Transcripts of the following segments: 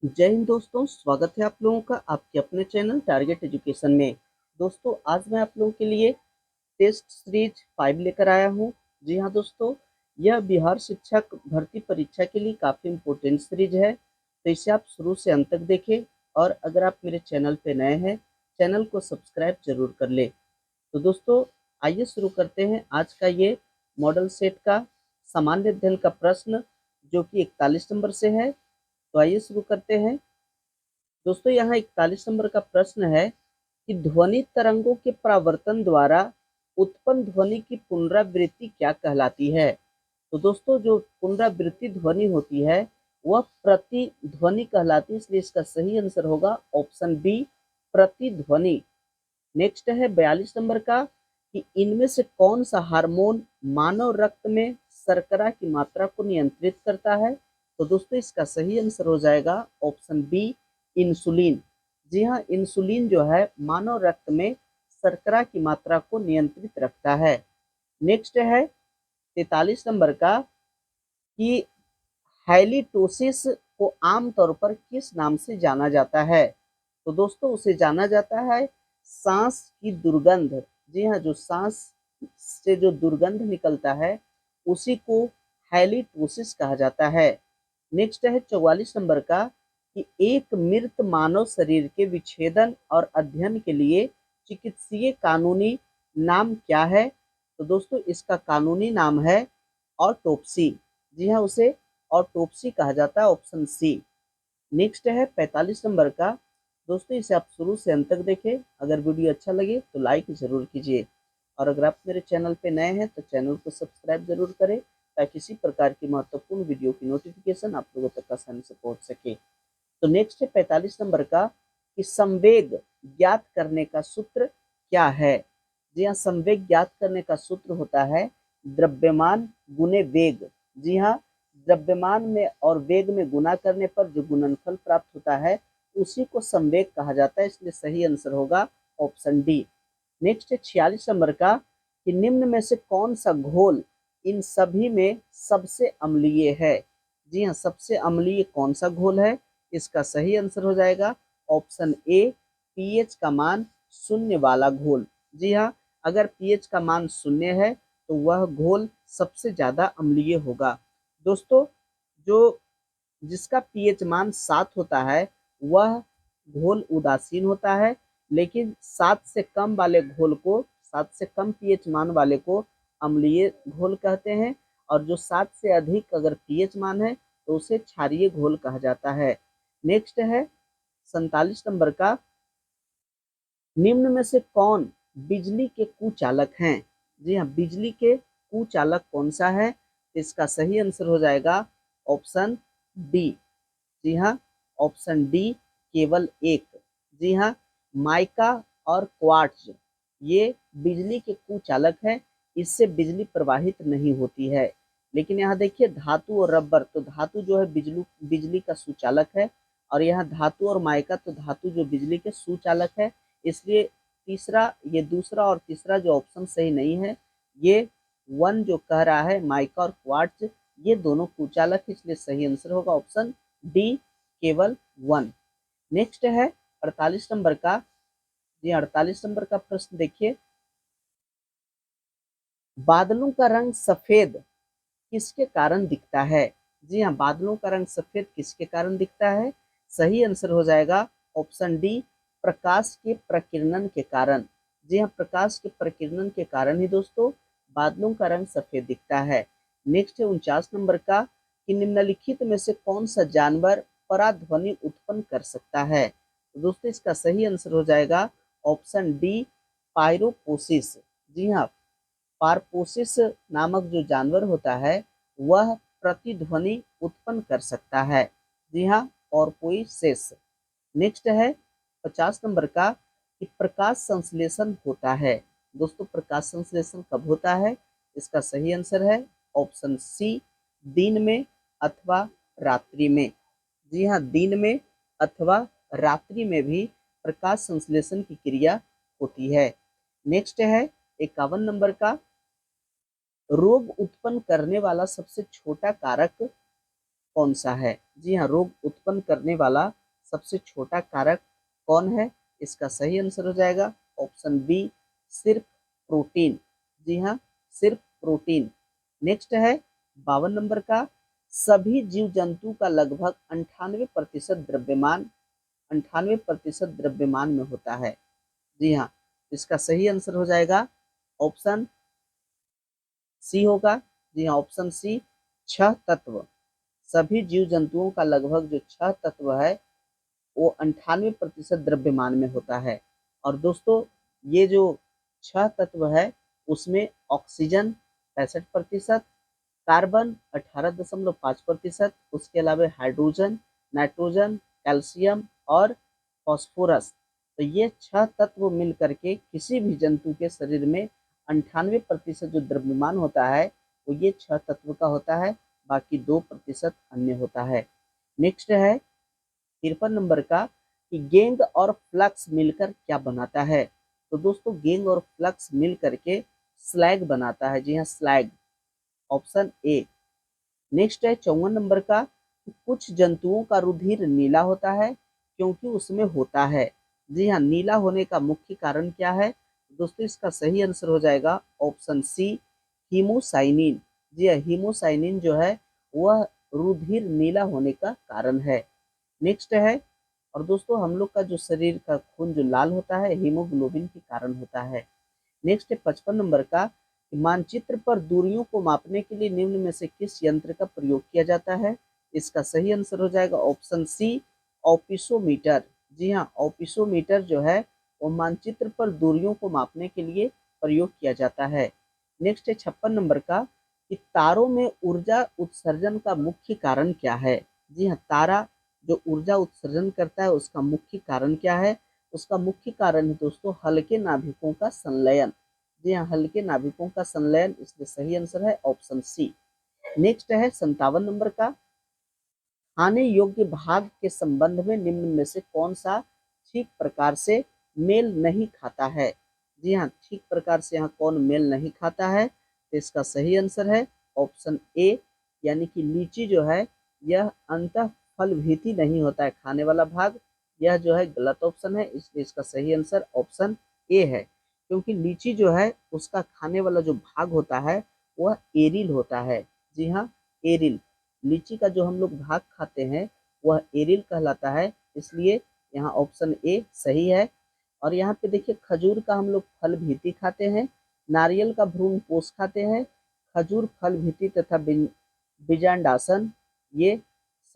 जय हिंद दोस्तों, स्वागत है आप लोगों का आपके अपने चैनल टारगेट एजुकेशन में। दोस्तों, आज मैं आप लोगों के लिए टेस्ट सीरीज 5 लेकर आया हूं। जी हां दोस्तों, यह बिहार शिक्षक भर्ती परीक्षा के लिए काफ़ी इम्पोर्टेंट सीरीज है, तो इसे आप शुरू से अंत तक देखें। और अगर आप मेरे चैनल पे नए हैं, चैनल को सब्सक्राइब जरूर कर ले। तो दोस्तों, आइए शुरू करते हैं आज का ये मॉडल सेट का सामान्य अध्ययन का प्रश्न, जो कि 41 नंबर से है। तो आइए शुरू करते हैं। दोस्तों, यहाँ 41 नंबर का प्रश्न है कि ध्वनि तरंगों के परावर्तन द्वारा उत्पन्न ध्वनि की पुनरावृत्ति क्या कहलाती है। तो दोस्तों, जो पुनरावृत्ति ध्वनि होती है वह प्रतिध्वनि कहलाती है, इसलिए इसका सही आंसर होगा ऑप्शन बी, प्रतिध्वनि। नेक्स्ट है 42 नंबर का कि इनमें से कौन सा हार्मोन मानव रक्त में शर्करा की मात्रा को नियंत्रित करता है। तो दोस्तों, इसका सही आंसर हो जाएगा ऑप्शन बी, इंसुलिन। जी हाँ, इंसुलिन जो है मानव रक्त में शर्करा की मात्रा को नियंत्रित रखता है। नेक्स्ट है 43 नंबर का कि हैलिटोसिस को आमतौर पर किस नाम से जाना जाता है। तो दोस्तों, उसे जाना जाता है सांस की दुर्गंध। जी हाँ, जो सांस से जो दुर्गंध निकलता है उसी को हैलिटोसिस कहा जाता है। नेक्स्ट है 44 नंबर का कि एक मृत मानव शरीर के विच्छेदन और अध्ययन के लिए चिकित्सीय कानूनी नाम क्या है। तो दोस्तों, इसका कानूनी नाम है ऑटोप्सी। जी हाँ, उसे ऑटोप्सी कहा जाता है, ऑप्शन सी। नेक्स्ट है 45 नंबर का। दोस्तों, इसे आप शुरू से अंत तक देखें। अगर वीडियो अच्छा लगे तो लाइक जरूर कीजिए, और अगर आप मेरे चैनल पे नए हैं तो चैनल को सब्सक्राइब जरूर करें, ताकि इसी प्रकार की महत्वपूर्ण वीडियो की नोटिफिकेशन आप लोगों तक आसानी से पहुंच सके। तो नेक्स्ट है 45 नंबर का कि संवेग ज्ञात करने का सूत्र क्या है। जी हाँ, संवेग ज्ञात करने का सूत्र होता है द्रव्यमान गुने वेग। जी हाँ, द्रव्यमान में और वेग में गुना करने पर जो गुणनफल प्राप्त होता है उसी को संवेग कहा जाता है, इसलिए सही आंसर होगा ऑप्शन डी। नेक्स्ट है 46 नंबर का कि निम्न में से कौन सा घोल इन सभी में सबसे अम्लीय है। जी हाँ, सबसे अम्लीय कौन सा घोल है, इसका सही आंसर हो जाएगा ऑप्शन ए, पीएच का मान शून्य वाला घोल। जी हाँ, अगर पीएच का मान शून्य है तो वह घोल सबसे ज्यादा अम्लीय होगा। दोस्तों, जो जिसका पीएच मान 7 होता है वह घोल उदासीन होता है, लेकिन 7 से कम वाले घोल को, 7 से कम पीएच मान वाले को अम्लीय घोल कहते हैं, और जो 7 से अधिक अगर पीएच मान है तो उसे क्षारीय घोल कहा जाता है। नेक्स्ट है 47 नंबर का, निम्न में से कौन बिजली के कुचालक हैं। जी हाँ, बिजली के कुचालक कौन सा है, इसका सही आंसर हो जाएगा ऑप्शन डी। जी हाँ, ऑप्शन डी, केवल एक। जी हाँ, माइका और क्वार्ट्ज ये बिजली के कुचालक है, इससे बिजली प्रवाहित नहीं होती है। लेकिन यहाँ देखिए धातु और रबर, तो धातु जो है बिजली का सुचालक है, और यहाँ धातु और माइका तो धातु जो बिजली के सुचालक है। इसलिए तीसरा, ये दूसरा और तीसरा जो ऑप्शन सही नहीं है, ये वन जो कह रहा है माइका और क्वार्ट्ज ये दोनों कुचालक, इसलिए सही आंसर होगा ऑप्शन डी, केवल वन। नेक्स्ट है 48 नंबर का। जी, 48 नंबर का प्रश्न देखिए, बादलों का रंग सफेद किसके कारण दिखता है। जी हाँ, बादलों का रंग सफेद किसके कारण दिखता है, सही आंसर हो जाएगा ऑप्शन डी, प्रकाश के प्रकीर्णन के कारण। जी हाँ, प्रकाश के प्रकीर्णन के कारण ही दोस्तों बादलों का रंग सफेद दिखता है। नेक्स्ट है 49 नंबर का कि निम्नलिखित में से कौन सा जानवर पराध्वनि उत्पन्न कर सकता है। तो दोस्तों, इसका सही आंसर हो जाएगा ऑप्शन डी, पायरोपोसिस। जी हाँ, पारपोसिस नामक जो जानवर होता है वह प्रतिध्वनि उत्पन्न कर सकता है। जी हाँ, पारपोसिस। नेक्स्ट है 50 नंबर का कि प्रकाश संश्लेषण होता है। दोस्तों, प्रकाश संश्लेषण कब होता है, इसका सही आंसर है ऑप्शन सी, दिन में अथवा रात्रि में। जी हाँ, दिन में अथवा रात्रि में भी प्रकाश संश्लेषण की क्रिया होती है। नेक्स्ट है 51 नंबर का, रोग उत्पन्न करने वाला सबसे छोटा कारक कौन सा है? जी हाँ, रोग उत्पन्न करने वाला सबसे छोटा कारक कौन है? इसका सही आंसर हो जाएगा ऑप्शन बी, सिर्फ प्रोटीन। जी हाँ, सिर्फ प्रोटीन। नेक्स्ट है 52 नंबर का, सभी जीव जंतु का लगभग 98% द्रव्यमान में होता है। जी हाँ, इसका सही आंसर हो जाएगा ऑप्शन सी होगा। जी हाँ, ऑप्शन सी, छह तत्व। सभी जीव जंतुओं का लगभग जो छह तत्व है वो 98% द्रव्यमान में होता है। और दोस्तों, ये जो छह तत्व है उसमें ऑक्सीजन 65%, कार्बन 18.5%, उसके अलावा हाइड्रोजन, नाइट्रोजन, कैल्शियम और फास्फोरस। तो ये छह तत्व मिल करके किसी भी जंतु के शरीर में 98% जो द्रव्यमान होता है वो ये छह तत्व का होता है, बाकी 2% अन्य होता है। नेक्स्ट है 53 नंबर का, कि गेंद और फ्लक्स मिलकर क्या बनाता है? तो दोस्तों, गेंद और फ्लक्स मिल करके स्लैग बनाता है। जी हाँ, स्लैग, ऑप्शन ए। नेक्स्ट है 54 नंबर का, कुछ जंतुओं का रुधिर नीला होता है क्योंकि उसमें होता है। जी हाँ, नीला होने का मुख्य कारण क्या है? दोस्तों, इसका सही आंसर हो जाएगा ऑप्शन सी, हीमोसाइनिन। जी हाँ, हीमोसाइनिन जो है वह रुधिर नीला होने का कारण है। नेक्स्ट है, और दोस्तों हम लोग का जो शरीर का खून जो लाल होता है हीमोग्लोबिन के कारण होता है। नेक्स्ट है 55 नंबर का, मानचित्र पर दूरियों को मापने के लिए निम्न में से किस यंत्र का प्रयोग किया जाता है? इसका सही आंसर हो जाएगा ऑप्शन सी, ऑपिसोमीटर। जी हाँ, ऑपिसोमीटर जो है वो मानचित्र पर दूरियों को मापने के लिए प्रयोग किया जाता है। नेक्स्ट है 56 नंबर का, कि तारों में ऊर्जा उत्सर्जन का मुख्य कारण क्या है? जी हाँ, तारा जो ऊर्जा उत्सर्जन करता है उसका मुख्य कारण क्या है? उसका मुख्य कारण है दोस्तों हल्के नाभिकों का संलयन। जी हाँ, हल्के नाभिकों का संलयन, इसलिए सही आंसर है ऑप्शन सी। नेक्स्ट है 57 नंबर का, खाने योग्य भाग के संबंध में निम्न में से कौन सा ठीक प्रकार से मेल नहीं खाता है? जी हाँ, ठीक प्रकार से यहाँ कौन मेल नहीं खाता है? तो इसका सही आंसर है ऑप्शन ए, यानी कि लीची जो है यह अंतः फल भीति नहीं होता है खाने वाला भाग। यह जो है गलत ऑप्शन है, इसलिए इसका सही आंसर ऑप्शन ए है, क्योंकि लीची जो है उसका खाने वाला जो भाग होता है वह एरिल होता है। जी हाँ, एरिल। लीची का जो हम लोग भाग खाते हैं वह एरिल कहलाता है, इसलिए यहाँ ऑप्शन ए सही है। और यहाँ पे देखिए, खजूर का हम लोग फल भीति खाते हैं, नारियल का भ्रूण पोष खाते हैं, खजूर फल भीति तथा बीजांडासन, ये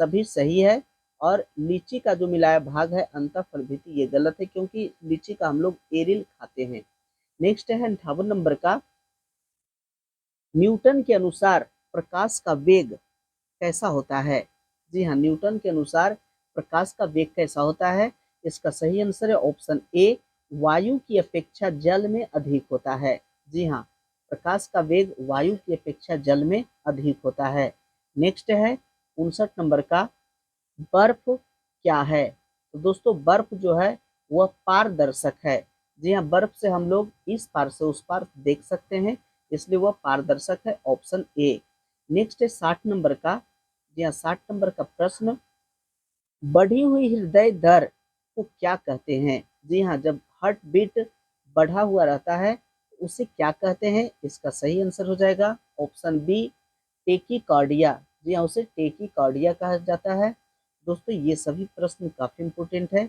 सभी सही है। और लीची का जो मिलाया भाग है अंतः फल भीति, ये गलत है, क्योंकि लीची का हम लोग एरिल खाते हैं। नेक्स्ट है 58 नंबर का, न्यूटन के अनुसार प्रकाश का वेग कैसा होता है? जी हाँ, न्यूटन के अनुसार प्रकाश का वेग कैसा होता है? इसका सही आंसर है ऑप्शन ए, वायु की अपेक्षा जल में अधिक होता है। जी हाँ, प्रकाश का वेग वायु की अपेक्षा जल में अधिक होता है। नेक्स्ट है 59 नंबर का, बर्फ क्या है? तो दोस्तों, बर्फ जो है वह पारदर्शक है। जी हाँ, बर्फ से हम लोग इस पार से उस पार देख सकते हैं, इसलिए वह पारदर्शक है, ऑप्शन ए। नेक्स्ट है 60 नंबर का। जी हाँ, 60 नंबर का प्रश्न, बढ़ी हुई हृदय दर को क्या कहते हैं? जी हाँ, जब हार्ट बीट बढ़ा हुआ रहता है उसे क्या कहते हैं? इसका सही आंसर हो जाएगा ऑप्शन बी, टेकीकार्डिया। जी हाँ, उसे टेकीकार्डिया कहा जाता है। दोस्तों, ये सभी प्रश्न काफ़ी इम्पोर्टेंट है,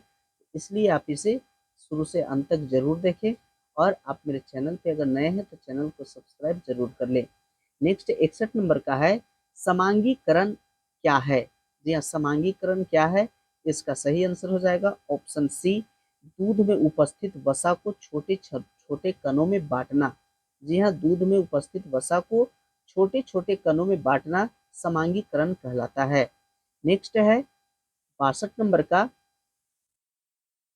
इसलिए आप इसे शुरू से अंत तक जरूर देखें। और आप मेरे चैनल पे अगर नए हैं तो चैनल को सब्सक्राइब जरूर कर लें। नेक्स्ट 61 नंबर का है, समांगीकरण क्या है? जी हाँ, समांगीकरण क्या है? इसका सही आंसर हो जाएगा ऑप्शन सी, दूध में उपस्थित वसा को छोटे छोटे कणों में बांटना। जी हाँ, दूध में उपस्थित वसा को छोटे छोटे कणों में बांटना समांगीकरण कहलाता है। नेक्स्ट है 62 नंबर का,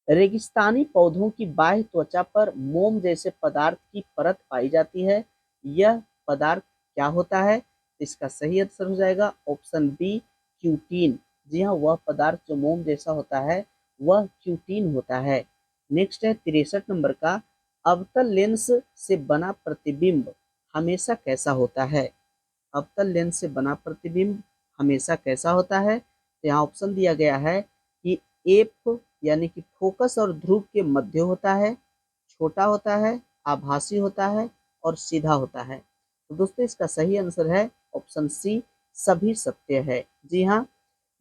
रेगिस्तानी पौधों की बाह्य त्वचा पर मोम जैसे पदार्थ की परत पाई जाती है, यह पदार्थ क्या होता है? इसका सही आंसर हो जाएगा ऑप्शन बी, क्यूटीन। जी हाँ, वह पदार्थ जो मोम जैसा होता है वह क्यूटीन होता है। नेक्स्ट है 63 नंबर का, अवतल लेंस से बना प्रतिबिंब हमेशा कैसा होता है? अवतल लेंस से बना प्रतिबिंब हमेशा कैसा होता है? तो यहाँ ऑप्शन दिया गया है कि एफ यानी कि फोकस और ध्रुव के मध्य होता है, छोटा होता है, आभासी होता है और सीधा होता है। तो दोस्तों इसका सही आंसर है ऑप्शन सी, सभी सत्य है। जी हाँ,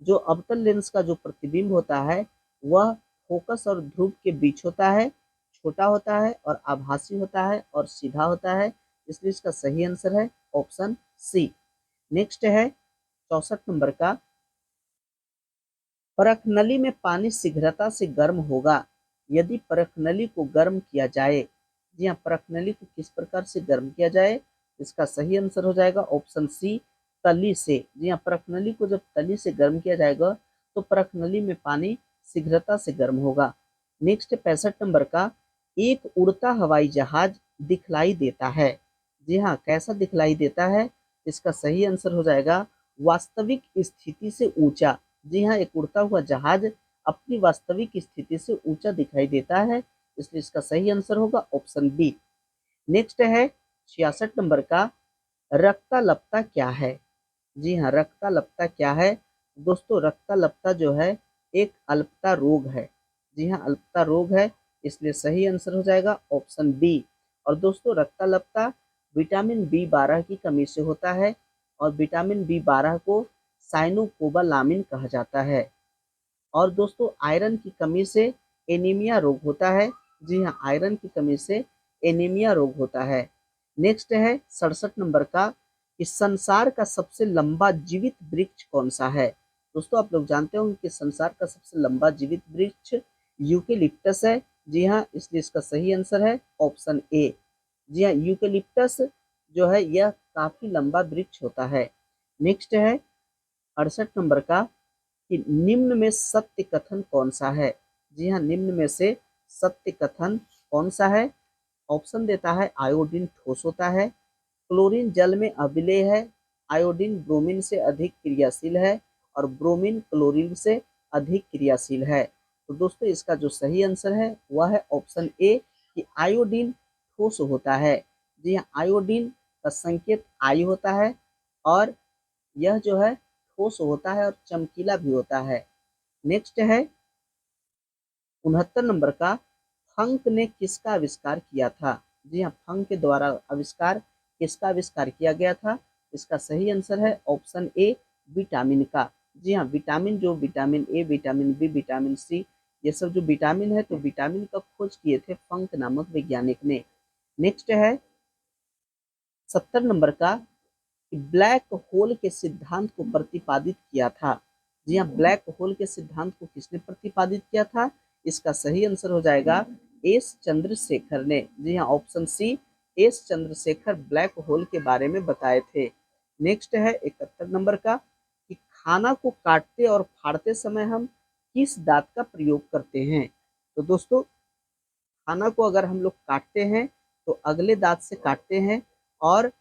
जो अवतल लेंस का जो प्रतिबिंब होता है वह फोकस और ध्रुव के बीच होता है, छोटा होता है और आभासी होता है और सीधा होता है, इसलिए इसका सही आंसर है ऑप्शन सी। नेक्स्ट है 64 नंबर का, परखनली में पानी शीघ्रता से गर्म होगा यदि परखनली को गर्म किया जाए। जी हाँ, परखनली को किस प्रकार से गर्म किया जाए? इसका सही आंसर हो जाएगा ऑप्शन सी, तली से। जी हाँ, परखनली को जब तली से गर्म किया जाएगा तो परखनली में पानी शीघ्रता से गर्म होगा। नेक्स्ट 65 नंबर का, एक उड़ता हवाई जहाज दिखलाई देता है। जी हाँ, कैसा दिखलाई देता है? इसका सही आंसर हो जाएगा वास्तविक स्थिति से ऊंचा। जी हाँ, एक उड़ता हुआ जहाज अपनी वास्तविक स्थिति से ऊंचा दिखाई देता है, इसलिए इसका सही आंसर होगा ऑप्शन बी। नेक्स्ट है 66 नंबर का, रक्तालपता क्या है? जी हाँ, रक्तालपता क्या है? दोस्तों रक्तालपता जो है एक अल्पता रोग है। जी हाँ, अल्पता रोग है, इसलिए सही आंसर हो जाएगा ऑप्शन बी। और दोस्तों रक्तालपता विटामिन बी 12 की कमी से होता है और विटामिन बी 12 को साइनोकोबालामिन कहा जाता है। और दोस्तों आयरन की कमी से एनीमिया रोग होता है। जी हाँ, आयरन की कमी से एनीमिया रोग होता है। नेक्स्ट है 67 नंबर का, कि संसार का सबसे लंबा जीवित वृक्ष कौन सा है? दोस्तों आप लोग जानते होंगे कि संसार का सबसे लंबा जीवित वृक्ष यूकेलिप्टस है। जी हाँ, इसलिए इसका सही आंसर है ऑप्शन ए। जी हाँ, यूकेलिप्टस जो है यह काफी लंबा वृक्ष होता है। नेक्स्ट है 68 नंबर का, कि निम्न में सत्य कथन कौन सा है? जी हाँ, निम्न में से सत्य कथन कौन सा है? ऑप्शन देता है आयोडीन ठोस होता है, क्लोरीन जल में अम्लीय है, आयोडीन ब्रोमीन से अधिक क्रियाशील है और ब्रोमीन क्लोरीन से अधिक क्रियाशील है। तो दोस्तों इसका जो सही आंसर है वह है ऑप्शन ए, कि आयोडीन ठोस होता है। जी हाँ, आयोडीन का संकेत आई होता है और यह जो है ठोस होता है और चमकीला भी होता है। नेक्स्ट है 69 नंबर का, फंक ने किसका आविष्कार किया था? जी हाँ, फंक के द्वारा आविष्कार किसका आविष्कार किया गया था? इसका सही आंसर है ऑप्शन ए, विटामिन का। जी हाँ, विटामिन जो vitamin A, vitamin B, vitamin C, ये सब जो विटामिन है तो विटामिन का खोज किए थे फंक नामक वैज्ञानिक ने। नेक्स्ट है 70 नंबर का, ब्लैक होल के सिद्धांत को प्रतिपादित किया था। जी हाँ, ब्लैक होल के सिद्धांत को किसने प्रतिपादित किया था? इसका सही आंसर हो जाएगा एस चंद्रशेखर ने। जी हाँ, option C, S Chandrashekhar black hole के बारे में बताए थे। नेक्स्ट है 71 नंबर का, कि खाना को काटते और फाड़ते समय हम किस दांत का प्रयोग करते हैं? तो दोस्तों खाना को अगर हम लोग काटते हैं तो अगले दांत से काटते हैं और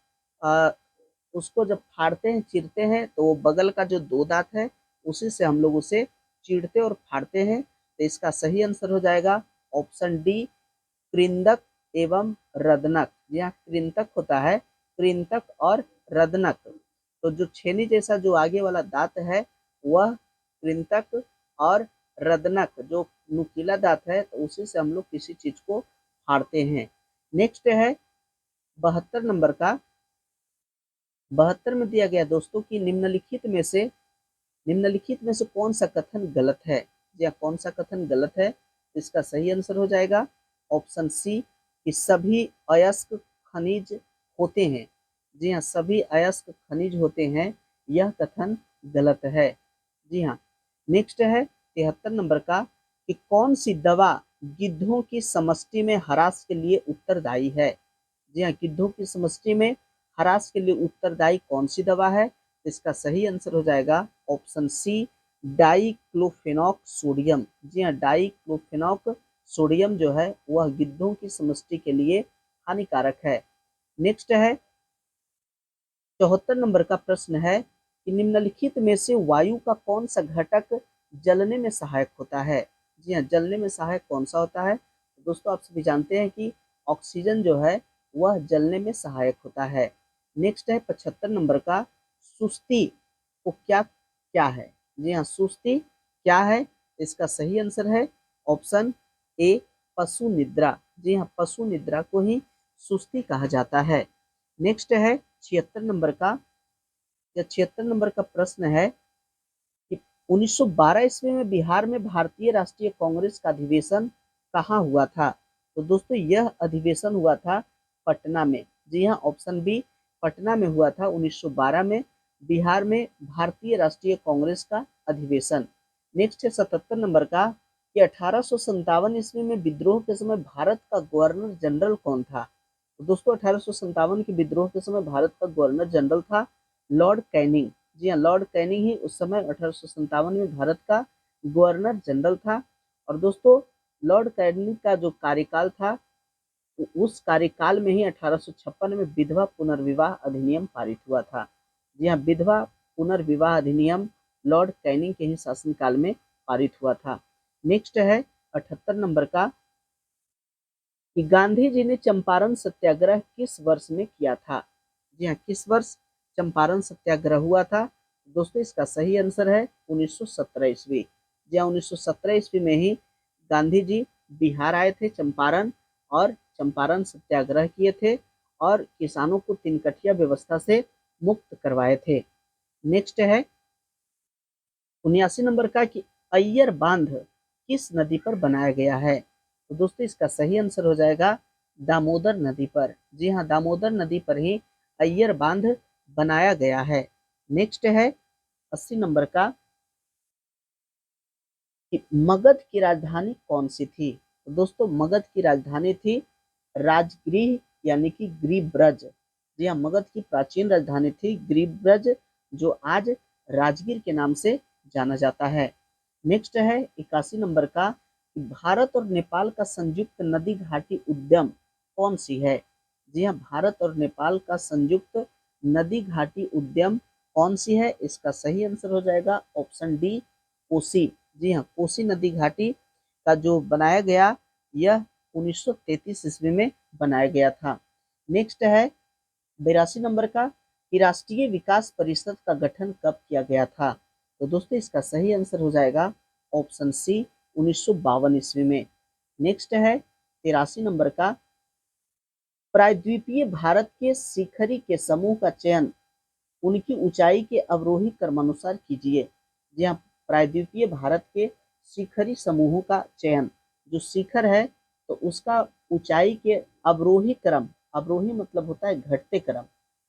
उसको जब फाड़ते हैं, चीरते हैं, तो वो बगल का जो 2 दांत है उसी से हम लोग उसे चीरते और फाड़ते हैं। तो इसका सही आंसर हो जाएगा ऑप्शन डी, कृंतक एवं रदनक। यहाँ कृंतक होता है, कृंतक और रदनक। तो जो छेनी जैसा जो आगे वाला दांत है वह कृंतक और रदनक जो नुकीला दांत है तो उसी से हम लोग किसी चीज को फाड़ते हैं। नेक्स्ट है 72 नंबर का, 72 में दिया गया दोस्तों कि निम्नलिखित में से कौन सा कथन गलत है? या कौन सा कथन गलत है? इसका सही आंसर हो जाएगा ऑप्शन सी, कि सभी अयस्क खनिज होते हैं। जी हाँ, सभी अयस्क खनिज होते हैं, यह कथन गलत है। जी हाँ। नेक्स्ट है 73 नंबर का, कि कौन सी दवा गिद्धों की समष्टि में ह्रास के लिए उत्तरदायी है? जी हाँ, गिद्धों की समष्टि में ह्रास के लिए उत्तरदायी कौन सी दवा है? इसका सही आंसर हो जाएगा ऑप्शन सी, डाइक्लोफेनॉक सोडियम। जी हाँ, डाइक्लोफेनॉक सोडियम जो है वह गिद्धों की समष्टि के लिए हानिकारक है। नेक्स्ट है 74 नंबर का प्रश्न है, कि निम्नलिखित में से वायु का कौन सा घटक जलने में सहायक होता है? जी हाँ, जलने में सहायक कौन सा होता है? तो दोस्तों आप सभी जानते हैं कि ऑक्सीजन जो है वह जलने में सहायक होता है। नेक्स्ट है 75 नंबर का, सुस्ती वो क्या क्या है? जी हाँ, सुस्ती क्या है? इसका सही आंसर है ऑप्शन ए, पशु निद्रा। जी हाँ, पशु निद्रा को ही सुस्ती कहा जाता है। नेक्स्ट है 76 नंबर का, या 76 नंबर का प्रश्न है कि 1912 ईस्वी में बिहार में भारतीय राष्ट्रीय कांग्रेस का अधिवेशन कहाँ हुआ था? तो दोस्तों यह अधिवेशन हुआ था पटना में। जी हाँ, ऑप्शन बी, पटना में हुआ था 1912 में बिहार में भारतीय राष्ट्रीय कांग्रेस का अधिवेशन। नेक्स्ट है 77 नंबर का कि 1857 ईस्वी में विद्रोह के समय भारत का गवर्नर जनरल कौन था? तो दोस्तों 1857 के विद्रोह के समय भारत का गवर्नर जनरल था लॉर्ड कैनिंग। जी हाँ, लॉर्ड कैनिंग ही उस समय 1857 में भारत का गवर्नर जनरल था। और दोस्तों लॉर्ड कैनिंग का जो कार्यकाल था, उस कार्यकाल में ही 1856 में विधवा पुनर्विवाह अधिनियम पारित हुआ था। जी हाँ, विधवा पुनर्विवाह अधिनियम लॉर्ड कैनिंग के ही शासनकाल में पारित हुआ था। नेक्स्ट है 78 नंबर का कि गांधी जी ने चंपारण सत्याग्रह किस वर्ष में किया था? जी हाँ, किस वर्ष चंपारण सत्याग्रह हुआ था? दोस्तों इसका सही आंसर है 1917 ईस्वी। जी हाँ, 1917 ईस्वी में ही गांधी जी बिहार आए थे चंपारण, और चंपारण सत्याग्रह किए थे और किसानों को तिनकठिया व्यवस्था से मुक्त करवाए थे। नेक्स्ट है 79 नंबर का कि अय्यर बांध किस नदी पर बनाया गया है? तो दोस्तों इसका सही आंसर हो जाएगा दामोदर नदी पर। जी हाँ, दामोदर नदी पर ही अय्यर बांध बनाया गया है। नेक्स्ट है 80 नंबर का कि मगध की राजधानी कौन सी थी? तो दोस्तों मगध की राजधानी थी राजगृह, यानी कि गिरिब्रज। जी हाँ, मगध की प्राचीन राजधानी थी गिरिब्रज, जो आज राजगीर के नाम से जाना जाता है। नेक्स्ट है 81 नंबर का कि भारत और नेपाल का संयुक्त नदी घाटी उद्यम कौन सी है? जी हाँ, भारत और नेपाल का संयुक्त नदी घाटी उद्यम कौन सी है? इसका सही आंसर हो जाएगा ऑप्शन डी, कोसी। जी हाँ, कोसी नदी घाटी का जो बनाया गया, यह 1933 ईस्वी में बनाया गया था। नेक्स्ट है 82 नंबर का कि राष्ट्रीय विकास परिषद का गठन कब किया गया था? तो दोस्तों इसका सही आंसर हो जाएगा ऑप्शन सी, 1952 ईस्वी में। नेक्स्ट है 83 नंबर का प्रायद्वीपीय भारत के शिखरी के समूह का चयन उनकी ऊंचाई के अवरोही क्रमानुसार कीजिए। जी हाँ, प्रायद्वीपीय भारत के शिखरी समूहों का चयन, जो शिखर है तो उसका ऊंचाई के अवरोही क्रम, अवरोही मतलब होता है घटते क्रम,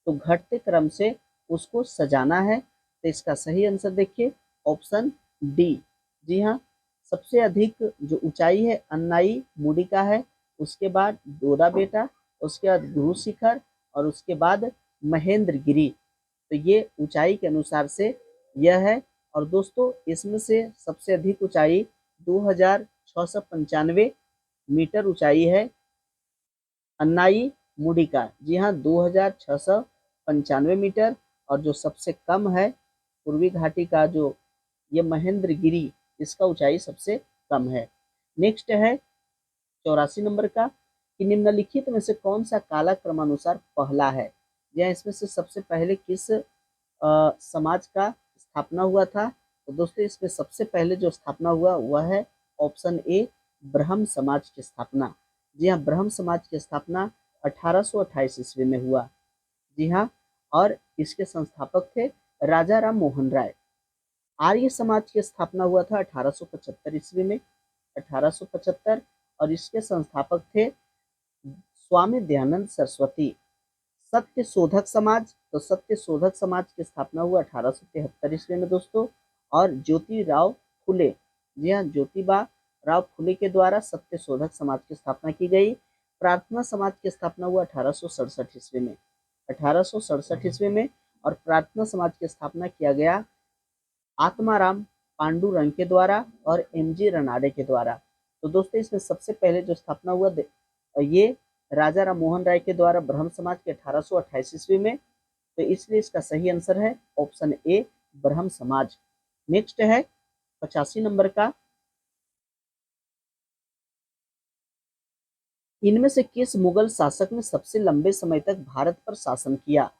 तो घटते क्रम से उसको सजाना है। तो इसका सही आंसर देखिए ऑप्शन डी। जी हाँ, सबसे अधिक जो ऊंचाई है अन्नाई मुडी का है, उसके बाद डोडा बेटा, उसके बाद गुरु शिखर, और उसके बाद महेंद्र गिरी। तो ये ऊंचाई के अनुसार से यह है। और दोस्तों इसमें से सबसे अधिक ऊंचाई 2695 मीटर ऊंचाई है अन्नाई मुडी का। जी हाँ, 2695 मीटर। और जो सबसे कम है पूर्वी घाटी का, जो ये महेंद्र गिरी, इसका ऊंचाई सबसे कम है। नेक्स्ट है 84 नंबर का कि निम्नलिखित में से कौन सा काला क्रमानुसार पहला है? या इसमें से सबसे पहले किस समाज का स्थापना हुआ था? तो दोस्तों इसमें सबसे पहले जो स्थापना हुआ वह है ऑप्शन ए, ब्रह्म समाज की स्थापना। जी हाँ, ब्रह्म समाज की स्थापना 1828 ईस्वी में हुआ। जी हाँ, और इसके संस्थापक थे राजा राम मोहन राय। आर्य समाज की स्थापना हुआ था 1875 ईस्वी में, 1875, और इसके संस्थापक थे स्वामी दयानंद सरस्वती। सत्य शोधक समाज, तो सत्य शोधक समाज की स्थापना हुआ 1873 ईस्वी में दोस्तों। और ज्योतिराव फुले, जी हाँ, ज्योतिबा राव फुले के द्वारा सत्य शोधक समाज की स्थापना की गई। प्रार्थना समाज की स्थापना हुआ 1867 ईस्वी में, 1867 ईस्वी में। और प्रार्थना समाज की स्थापना किया गया आत्माराम पांडुरंग के द्वारा और एमजी रनाडे के द्वारा। तो दोस्तों इसमें सबसे पहले जो स्थापना हुआ ये राजा राम मोहन राय के द्वारा ब्रह्म समाज के 1828 ईस्वी में। तो इसलिए इसका सही आंसर है ऑप्शन ए, ब्रह्म समाज। नेक्स्ट है 85 नंबर का, इनमें से किस मुगल शासक ने सबसे लंबे समय तक भारत पर शासन किया?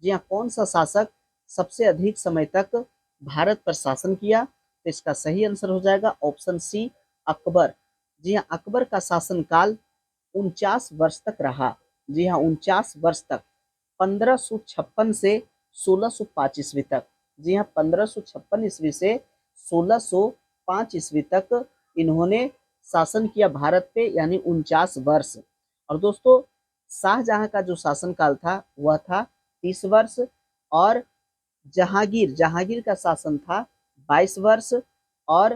जी हाँ, कौन सा शासक सबसे अधिक समय तक भारत पर शासन किया? तो इसका सही आंसर हो जाएगा ऑप्शन सी, अकबर। जी हाँ, अकबर का शासनकाल 49 वर्ष तक रहा। जी हाँ, 49 वर्ष तक, 1556 से 1605 ईस्वी तक। जी हाँ, 1556 ईस्वी से 1605 ईस्वी तक इन्होंने शासन किया भारत पे, यानी 49 वर्ष। और दोस्तों, शाहजहां का जो शासनकाल था वह था 30 वर्ष, और जहांगीर जहांगीर का शासन था 22 वर्ष, और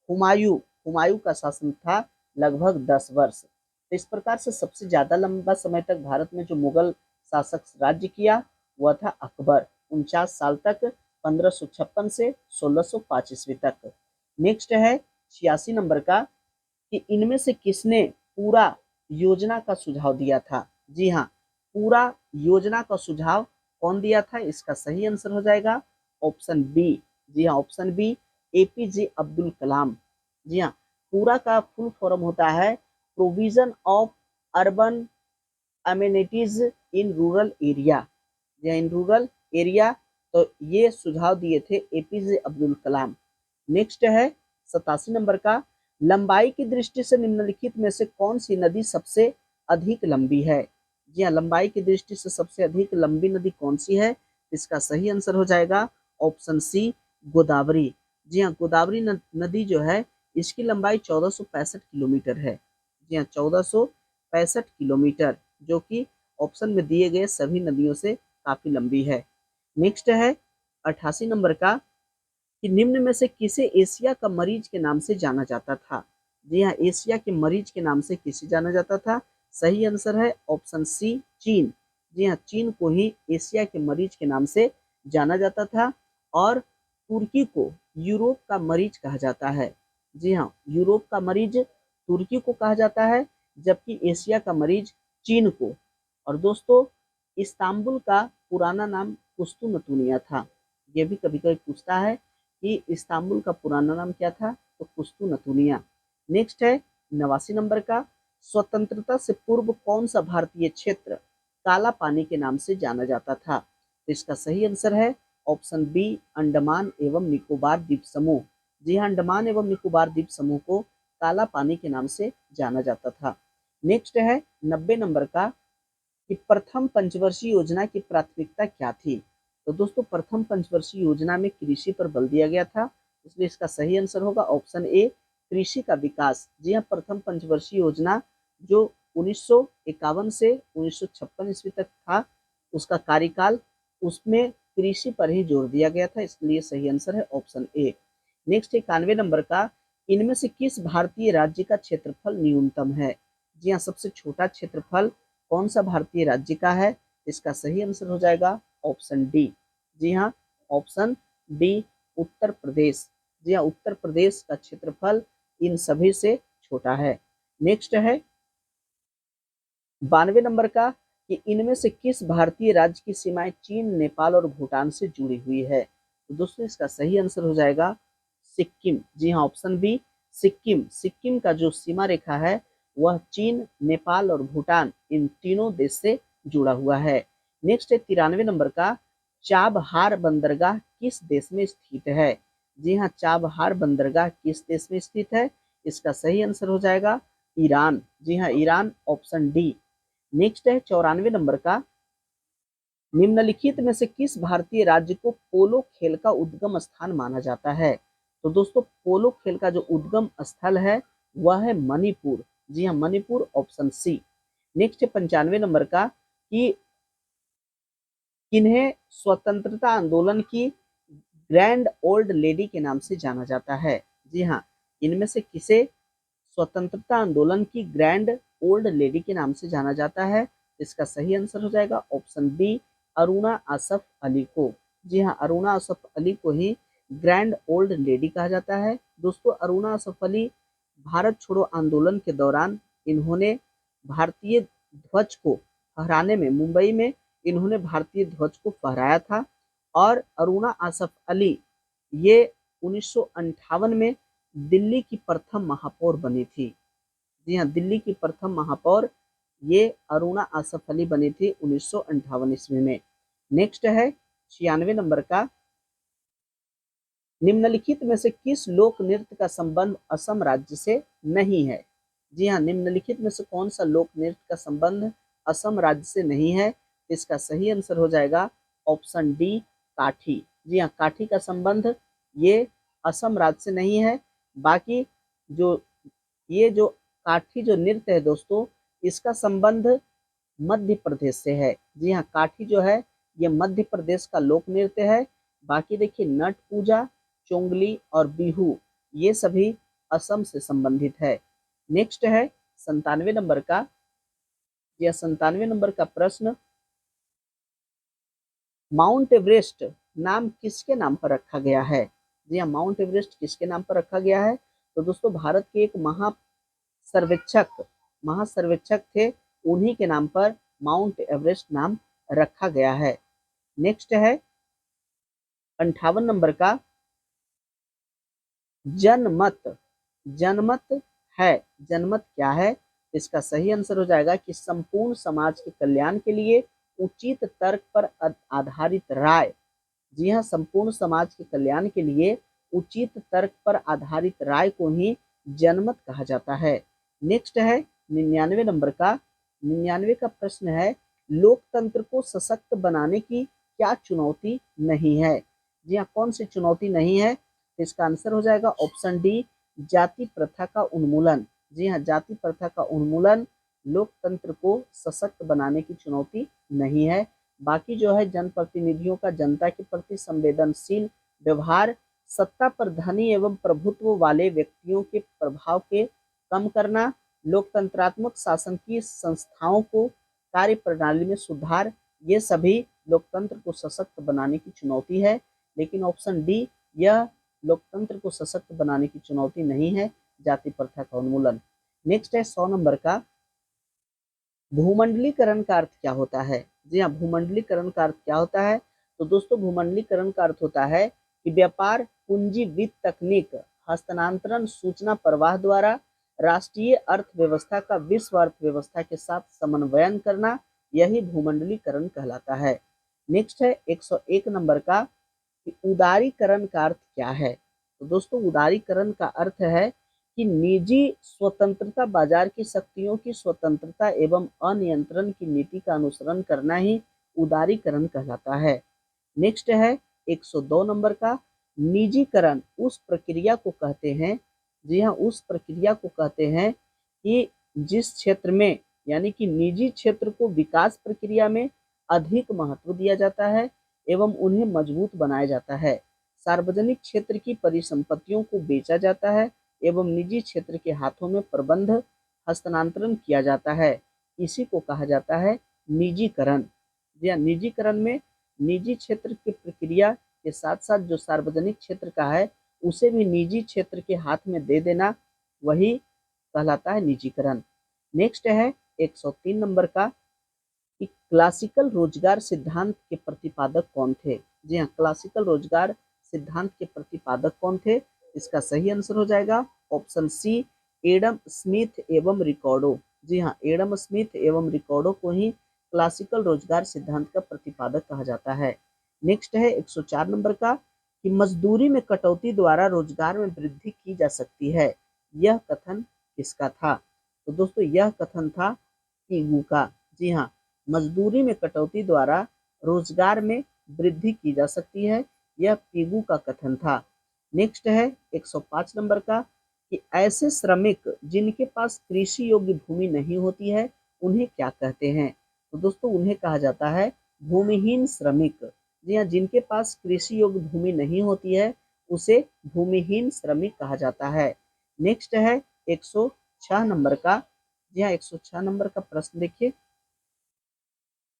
हुमायूं हुमायूं का शासन था लगभग 10 वर्ष। तो इस प्रकार से सबसे ज्यादा लंबा समय तक भारत में जो मुगल शासक राज्य किया वह था अकबर, 49 साल तक, 1556 से 1605 ईस्वी तक। नेक्स्ट है 86 नंबर का, कि इनमें से किसने पूरा योजना का सुझाव दिया था? जी हाँ, पूरा योजना का सुझाव कौन दिया था? इसका सही आंसर हो जाएगा ऑप्शन बी। जी हाँ, option B, APJ Abdul Kalam. जी हाँ, पूरा का फुल फॉर्म होता है provision of urban amenities in rural area, या इन रूरल एरिया। तो ये सुझाव दिए थे एपीजे अब्दुल कलाम। नेक्स्ट है 87 नंबर का, लंबाई की दृष्टि से निम्नलिखित में से कौन सी नदी सबसे अधिक लंबी है? जी हाँ, लंबाई की दृष्टि से सबसे अधिक लंबी नदी कौन सी है? इसका सही आंसर हो जाएगा ऑप्शन सी, गोदावरी। जी हाँ, गोदावरी नदी जो है, इसकी लंबाई 1465 किलोमीटर है। जी हाँ, 1465 किलोमीटर, जो कि ऑप्शन में दिए गए सभी नदियों से काफी लंबी है। नेक्स्ट है 88 नंबर का, कि निम्न में से किसे एशिया का मरीज के नाम से जाना जाता था? जी हाँ, एशिया के मरीज के नाम से किसे जाना जाता था? सही आंसर है ऑप्शन सी, चीन। जी हाँ, चीन को ही एशिया के मरीज के नाम से जाना जाता था, और तुर्की को यूरोप का मरीज कहा जाता है। जी हाँ, यूरोप का मरीज तुर्की को कहा जाता है, जबकि एशिया का मरीज चीन को। और दोस्तों, इस्तांबुल का पुराना नाम कुस्तुनतुनिया था। ये भी कभी कभी पूछता है कि इस्तांबुल का पुराना नाम क्या था? तो कुस्तुनतुनिया। नेक्स्ट है 89 नंबर का, स्वतंत्रता से पूर्व कौन सा भारतीय क्षेत्र काला पानी के नाम से जाना जाता था? तो इसका सही आंसर है ऑप्शन बी, अंडमान एवं निकोबार द्वीप समूह। जी हाँ, अंडमान एवं निकोबार द्वीप समूह को काला पानी के नाम से जाना जाता था। नेक्स्ट है 90 नंबर का, कि प्रथम पंचवर्षीय योजना की प्राथमिकता क्या थी? तो दोस्तों, प्रथम पंचवर्षीय योजना में कृषि पर बल दिया गया था, इसलिए इसका सही आंसर होगा ऑप्शन ए, कृषि का विकास। जी हाँ, प्रथम पंचवर्षीय योजना जो 1951 से 1956 ईस्वी तक था, उसका कार्यकाल, उसमें कृषि पर ही जोर दिया गया था, इसलिए सही आंसर है ऑप्शन ए। नेक्स्ट 91 नंबर का, इनमें से किस भारतीय राज्य का क्षेत्रफल न्यूनतम है? जी हाँ, सबसे छोटा क्षेत्रफल कौन सा भारतीय राज्य का है? इसका सही आंसर हो जाएगा ऑप्शन डी। जी हाँ, ऑप्शन डी, उत्तर प्रदेश। जी हाँ, उत्तर प्रदेश का क्षेत्रफल इन सभी से छोटा है। नेक्स्ट है 92 नंबर का, कि इनमें से किस भारतीय राज्य की सीमाएं चीन, नेपाल और भूटान से जुड़ी हुई है? तो दोस्तों, इसका सही आंसर हो जाएगा सिक्किम। जी हाँ, ऑप्शन बी, सिक्किम। सिक्किम का जो सीमा रेखा है वह चीन, नेपाल और भूटान, इन तीनों देश से जुड़ा हुआ है। नेक्स्ट है 93 नंबर का, चाबहार बंदरगाह किस देश में स्थित है? जी हाँ, चाबहार बंदरगाह किस देश में स्थित है? इसका सही आंसर हो जाएगा ईरान। जी हाँ, ईरान, ऑप्शन डी। नेक्स्ट है 94 नंबर का, निम्नलिखित में से किस भारतीय राज्य को पोलो खेल का उद्गम स्थान माना जाता है? तो दोस्तों, पोलो खेल का जो उद्गम स्थल है वह है मणिपुर। जी हाँ, मणिपुर, ऑप्शन सी। नेक्स्ट है 95 नंबर का, कि किन्हें स्वतंत्रता आंदोलन की ग्रैंड ओल्ड लेडी के नाम से जाना जाता है? जी हाँ, इनमें से किसे स्वतंत्रता आंदोलन की ग्रैंड ओल्ड लेडी के नाम से जाना जाता है? इसका सही आंसर हो जाएगा ऑप्शन बी, अरुणा आसफ अली को। जी हाँ, अरुणा आसफ अली को ही ग्रैंड ओल्ड लेडी कहा जाता है। दोस्तों, अरुणा आसफ अली भारत छोड़ो आंदोलन के दौरान इन्होंने भारतीय ध्वज को फहराने में, मुंबई में इन्होंने भारतीय ध्वज को फहराया था। और अरुणा आसफ अली ये 1958 में दिल्ली की प्रथम महापौर बनी थी। जी हाँ, दिल्ली की प्रथम महापौर ये अरुणा आसफ अली बनी थी 1958 ईस्वी में। नेक्स्ट है 96 नंबर का, निम्नलिखित में से किस लोक नृत्य का संबंध असम राज्य से नहीं है? जी हाँ, निम्नलिखित में से कौन सा लोक नृत्य का संबंध असम राज्य से नहीं है? इसका सही आंसर हो जाएगा ऑप्शन डी, काठी। जी हाँ, काठी का संबंध ये असम राज्य से नहीं है। बाकी जो ये जो काठी जो नृत्य है दोस्तों, इसका संबंध मध्य प्रदेश से है। जी हाँ, काठी जो है ये मध्य प्रदेश का लोक नृत्य है। बाकी देखिए, नट पूजा, चोंगली और बिहू ये सभी असम से संबंधित है। नेक्स्ट है 97 नंबर का, यह 97 नंबर का प्रश्न, माउंट एवरेस्ट नाम किसके नाम पर रखा गया है? जी हाँ, माउंट एवरेस्ट किसके नाम पर रखा गया है? तो दोस्तों भारत के एक महासर्वेक्षक थे, उन्हीं के नाम पर माउंट एवरेस्ट नाम रखा गया है। नेक्स्ट है 58 नंबर का, जनमत। जनमत है, जनमत क्या है? इसका सही आंसर हो जाएगा कि संपूर्ण समाज के कल्याण के लिए उचित तर्क पर आधारित राय। जी हाँ, संपूर्ण समाज के कल्याण के लिए उचित तर्क पर आधारित राय को ही जनमत कहा जाता है। नेक्स्ट है 99 नंबर का, 99 का प्रश्न है, लोकतंत्र को सशक्त बनाने की क्या चुनौती नहीं है? जी हाँ, कौन सी चुनौती नहीं है? तो इसका आंसर हो जाएगा ऑप्शन डी, जाति प्रथा का उन्मूलन। जी हाँ, जाति प्रथा का उन्मूलन लोकतंत्र को सशक्त बनाने की चुनौती नहीं है। बाकी जो है जनप्रतिनिधियों का जनता के प्रति संवेदनशील व्यवहार, सत्ता पर धनी एवं प्रभुत्व वाले व्यक्तियों के प्रभाव के कम करना, लोकतंत्रात्मक शासन की संस्थाओं को कार्य प्रणाली में सुधार, ये सभी लोकतंत्र को सशक्त बनाने की चुनौती है। लेकिन ऑप्शन डी, यह लोकतंत्र को सशक्त बनाने की चुनौती नहीं है, जाति प्रथा का उन्मूलन। नेक्स्ट है 100 नंबर का, भूमंडलीकरण का अर्थ क्या होता है? जी हाँ, भूमंडलीकरण का अर्थ क्या होता है? तो दोस्तों भूमंडलीकरण का अर्थ होता है कि व्यापार, पूंजी, वित्त, तकनीक, हस्तांतरण, सूचना प्रवाह द्वारा राष्ट्रीय अर्थव्यवस्था का विश्व अर्थव्यवस्था के साथ समन्वयन करना, यही भूमंडलीकरण कहलाता है। नेक्स्ट है 101 नंबर का, कि उदारीकरण का अर्थ क्या है? तो दोस्तों उदारीकरण का अर्थ है कि निजी स्वतंत्रता, बाजार की शक्तियों की स्वतंत्रता एवं अनियंत्रण की नीति का अनुसरण करना ही उदारीकरण कहलाता है। नेक्स्ट है 102 नंबर का, निजीकरण उस प्रक्रिया को कहते हैं, जी हाँ, उस प्रक्रिया को कहते हैं कि जिस क्षेत्र में, यानी कि निजी क्षेत्र को विकास प्रक्रिया में अधिक महत्व दिया जाता है एवं उन्हें मजबूत बनाया जाता है। सार्वजनिक क्षेत्र की परिसंपत्तियों को बेचा जाता है एवं निजी क्षेत्र के हाथों में प्रबंध हस्तांतरण किया जाता है, इसी को कहा जाता है निजीकरण। जी हाँ, निजीकरण में निजी क्षेत्र की प्रक्रिया के साथ साथ जो सार्वजनिक क्षेत्र का है उसे भी निजी क्षेत्र के हाथ में दे देना, वही कहलाता है निजीकरण। नेक्स्ट है 103 नंबर का, कि क्लासिकल रोजगार सिद्धांत के प्रतिपादक कौन थे? जी हाँ, क्लासिकल रोजगार सिद्धांत के प्रतिपादक कौन थे? इसका सही आंसर हो जाएगा ऑप्शन सी, एडम स्मिथ एवं रिकॉर्डो। जी हाँ, एडम स्मिथ एवं रिकॉर्डो को ही क्लासिकल रोजगार सिद्धांत का प्रतिपादक कहा जाता है। नेक्स्ट है 104 नंबर का, कि मजदूरी में कटौती द्वारा रोजगार में वृद्धि की जा सकती है, यह कथन किसका था? तो दोस्तों यह कथन था पीगू का। जी हाँ, मजदूरी में कटौती द्वारा रोजगार में वृद्धि की जा सकती है, यह पीगू का कथन था। नेक्स्ट है 105 नंबर का, कि ऐसे श्रमिक जिनके पास कृषि योग्य भूमि नहीं होती है उन्हें क्या कहते हैं? तो दोस्तों उन्हें कहा जाता है भूमिहीन श्रमिक। जी हाँ, जिनके पास कृषि योग्य भूमि नहीं होती है उसे भूमिहीन श्रमिक कहा जाता है। नेक्स्ट है 106 नंबर का, जी हाँ 106 नंबर का प्रश्न देखिए,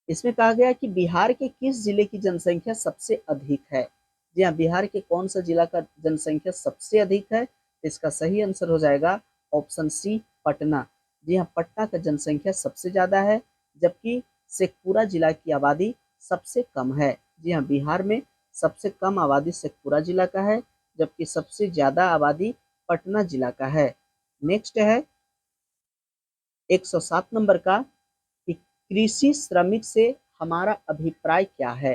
इसमें कहा गया कि बिहार के किस जिले की जनसंख्या सबसे अधिक है? जी हाँ, बिहार के कौन सा जिला का जनसंख्या सबसे अधिक है? इसका सही आंसर हो जाएगा ऑप्शन सी, पटना। जी हाँ, पटना का जनसंख्या सबसे ज्यादा है, जबकि शेखपुरा जिला की आबादी सबसे कम है। जी हाँ, बिहार में सबसे कम आबादी शेखपुरा जिला का है, जबकि सबसे ज्यादा आबादी पटना जिला का है। नेक्स्ट है 107 नंबर का, कि कृषि श्रमिक से हमारा अभिप्राय क्या है?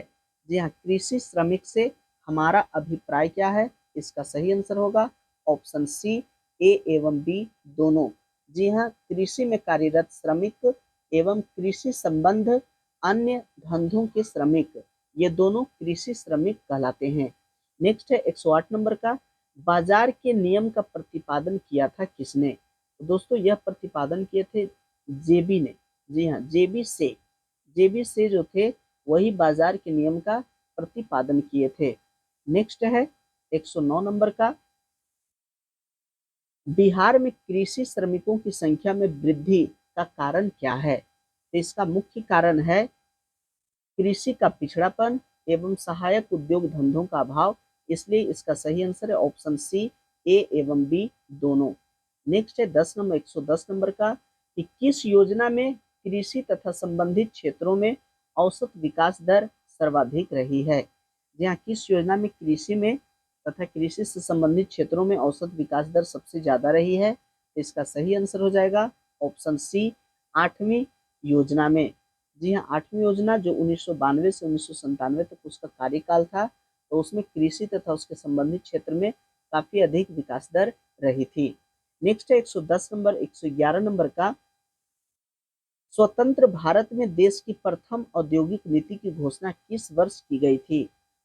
जी हाँ, कृषि श्रमिक से हमारा अभिप्राय क्या है? इसका सही आंसर होगा ऑप्शन सी, ए एवं बी दोनों। जी हाँ, कृषि में कार्यरत श्रमिक एवं कृषि संबंध अन्य धंधों के श्रमिक, ये दोनों कृषि श्रमिक कहलाते हैं। नेक्स्ट है 108 नंबर का, बाजार के नियम का प्रतिपादन किया था किसने? तो दोस्तों यह प्रतिपादन किए थे जेबी ने। जी हाँ, जेबी से जो थे वही बाजार के नियम का प्रतिपादन किए थे। नेक्स्ट है 109 नंबर का, बिहार में कृषि श्रमिकों की संख्या में वृद्धि का कारण क्या है? तो इसका मुख्य कारण है कृषि का पिछड़ापन एवं सहायक उद्योग धंधों का अभाव, इसलिए इसका सही आंसर है ऑप्शन सी, ए एवं बी दोनों। नेक्स्ट है 110 नंबर का, कि किस योजना में कृषि तथा संबंधित क्षेत्रों में औसत विकास दर सर्वाधिक रही है? जी हाँ, किस योजना में कृषि में तथा कृषि से संबंधित क्षेत्रों में औसत विकास दर सबसे ज्यादा रही है? तो इसका सही आंसर हो जाएगा ऑप्शन सी, 8वीं योजना में। जी हाँ, 8वीं योजना जो 1992 से 1997 तक उसका कार्यकाल था, तो उसमें कृषि तथा उसके संबंधित क्षेत्र में काफी अधिक विकास दर रही थी। नेक्स्ट है 110 नंबर 111 नंबर का, स्वतंत्र भारत में देश की प्रथम औद्योगिक नीति की घोषणा किस वर्ष की गई थी?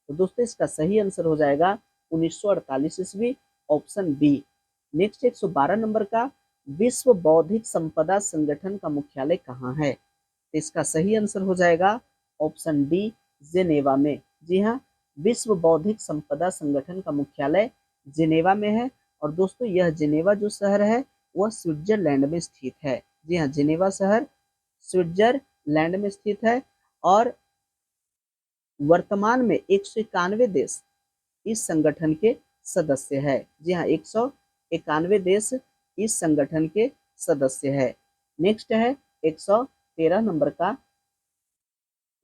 तो दोस्तों इसका सही आंसर हो जाएगा 1948 ईस्वी, ऑप्शन बी। नेक्स्ट 112 नंबर का, विश्व बौद्धिक संपदा संगठन का मुख्यालय कहाँ है? तो इसका सही आंसर हो जाएगा ऑप्शन डी, जेनेवा में। जी हाँ, विश्व बौद्धिक संपदा संगठन का मुख्यालय जेनेवा में है। और दोस्तों यह जेनेवा जो शहर है वह स्विट्जरलैंड में स्थित है। जी हाँ, जेनेवा शहर स्विट्जरलैंड में स्थित है। और वर्तमान में 191 देश इस संगठन के सदस्य है। जी हाँ, 191 देश इस संगठन के सदस्य है। नेक्स्ट है 113 नंबर का,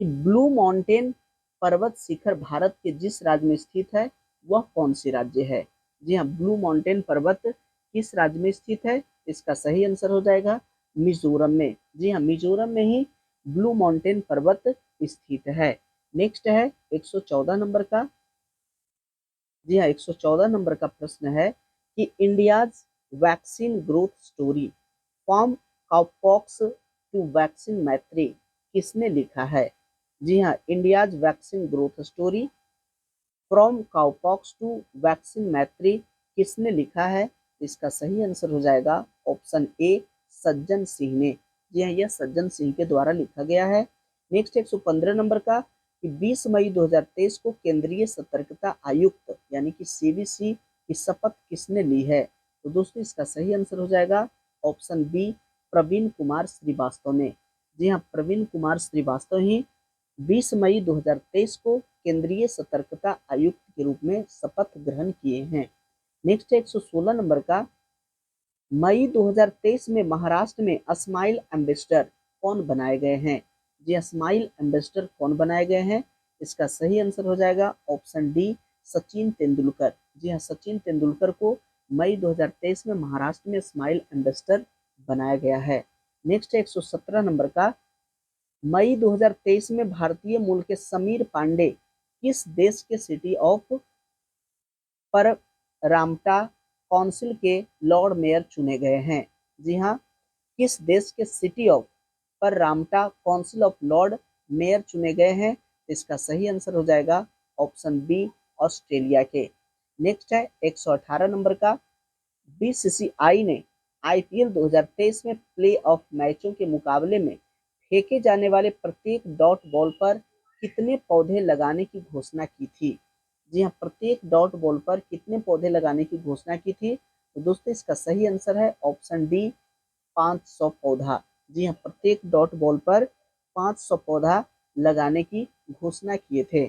ब्लू माउंटेन पर्वत शिखर भारत के जिस राज्य में स्थित है वह कौन सी राज्य है? जी हाँ, ब्लू माउंटेन पर्वत किस राज्य में स्थित है? इसका सही आंसर हो जाएगा मिजोरम में। जी हाँ, मिजोरम में ही ब्लू माउंटेन पर्वत स्थित है। नेक्स्ट है 114 नंबर का। जी हाँ, 114 नंबर का प्रश्न है कि India's vaccine growth story from cowpox to vaccine Maitri किसने लिखा है? जी हाँ, India's vaccine growth story from cowpox to vaccine Maitri किसने लिखा है? इसका सही आंसर हो जाएगा ऑप्शन ए, सज्जन सिंह ने। जी हाँ, यह सज्जन सिंह के द्वारा लिखा गया है। नेक्स्ट 115 नंबर का, कि 20 मई 2023 को केंद्रीय सतर्कता आयुक्त यानी कि सीबीसी की शपथ किसने ली है? तो दोस्तों इसका सही आंसर हो जाएगा ऑप्शन बी, प्रवीण कुमार श्रीवास्तव ने। जी हाँ, प्रवीण कुमार श्रीवास्तव ही 20 मई 2023 को केंद्रीय सतर्कता आयुक्त के रूप में शपथ ग्रहण किए हैं। नेक्स्ट है 116 नंबर का, मई 2023 में महाराष्ट्र में स्माइल एम्बेसडर कौन बनाए गए हैं? जी, स्माइल एम्बेसडर कौन बनाए गए हैं? इसका सही आंसर हो जाएगा ऑप्शन डी, सचिन तेंदुलकर। जी हाँ, सचिन तेंदुलकर को मई 2023 में महाराष्ट्र में स्माइल एम्बेसडर बनाया गया है। नेक्स्ट है 117 नंबर का, मई 2023 में भारतीय मूल के समीर पांडे किस देश के सिटी ऑफ पर रामटा काउंसिल के लॉर्ड मेयर चुने गए हैं? जी हाँ, किस देश के सिटी ऑफ पर रामटा काउंसिल ऑफ लॉर्ड मेयर चुने गए हैं? इसका सही आंसर हो जाएगा ऑप्शन बी, ऑस्ट्रेलिया के। नेक्स्ट है 118 नंबर का, बीसीसीआई ने आईपीएल 2023 में प्ले ऑफ मैचों के मुकाबले में फेंके जाने वाले प्रत्येक डॉट बॉल पर कितने पौधे लगाने की घोषणा की थी? जी हाँ, प्रत्येक डॉट बॉल पर कितने पौधे लगाने की घोषणा की थी? तो दोस्तों इसका सही आंसर है ऑप्शन डी, 500 पौधा। जी हाँ, प्रत्येक डॉट बॉल पर 500 पौधा लगाने की घोषणा किए थे।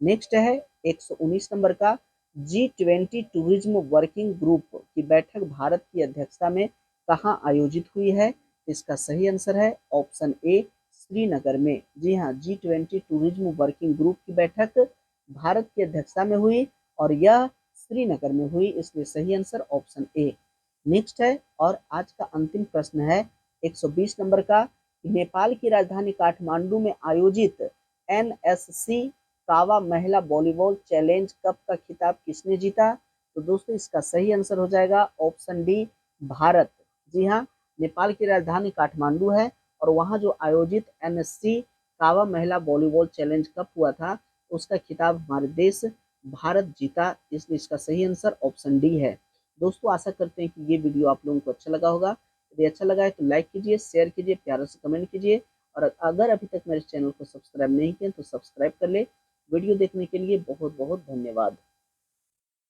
नेक्स्ट है 119 नंबर का, G20 टूरिज्म वर्किंग ग्रुप की बैठक भारत की अध्यक्षता में कहाँ आयोजित हुई है? इसका सही आंसर है ऑप्शन ए, श्रीनगर में। जी हाँ, G20 टूरिज्म वर्किंग ग्रुप की बैठक भारत की अध्यक्षता में हुई और यह श्रीनगर में हुई, इसलिए सही आंसर ऑप्शन ए। नेक्स्ट है और आज का अंतिम प्रश्न है 120 नंबर का, नेपाल की राजधानी काठमांडू में आयोजित NSC कावा महिला वॉलीबॉल चैलेंज कप का खिताब किसने जीता? तो दोस्तों इसका सही आंसर हो जाएगा ऑप्शन डी, भारत। जी हाँ, नेपाल की राजधानी काठमांडू है और वहाँ जो आयोजित एनएससी कावा महिला वॉलीबॉल चैलेंज कप हुआ था उसका खिताब हमारे देश भारत जीता, इसलिए इसका सही आंसर ऑप्शन डी है। दोस्तों आशा करते हैं कि ये वीडियो आप लोगों को अच्छा लगा होगा। यदि अच्छा लगा है तो लाइक कीजिए, शेयर कीजिए, प्यार से कमेंट कीजिए और अगर अभी तक मेरे चैनल को सब्सक्राइब नहीं किया तो सब्सक्राइब कर ले। वीडियो देखने के लिए बहुत बहुत धन्यवाद।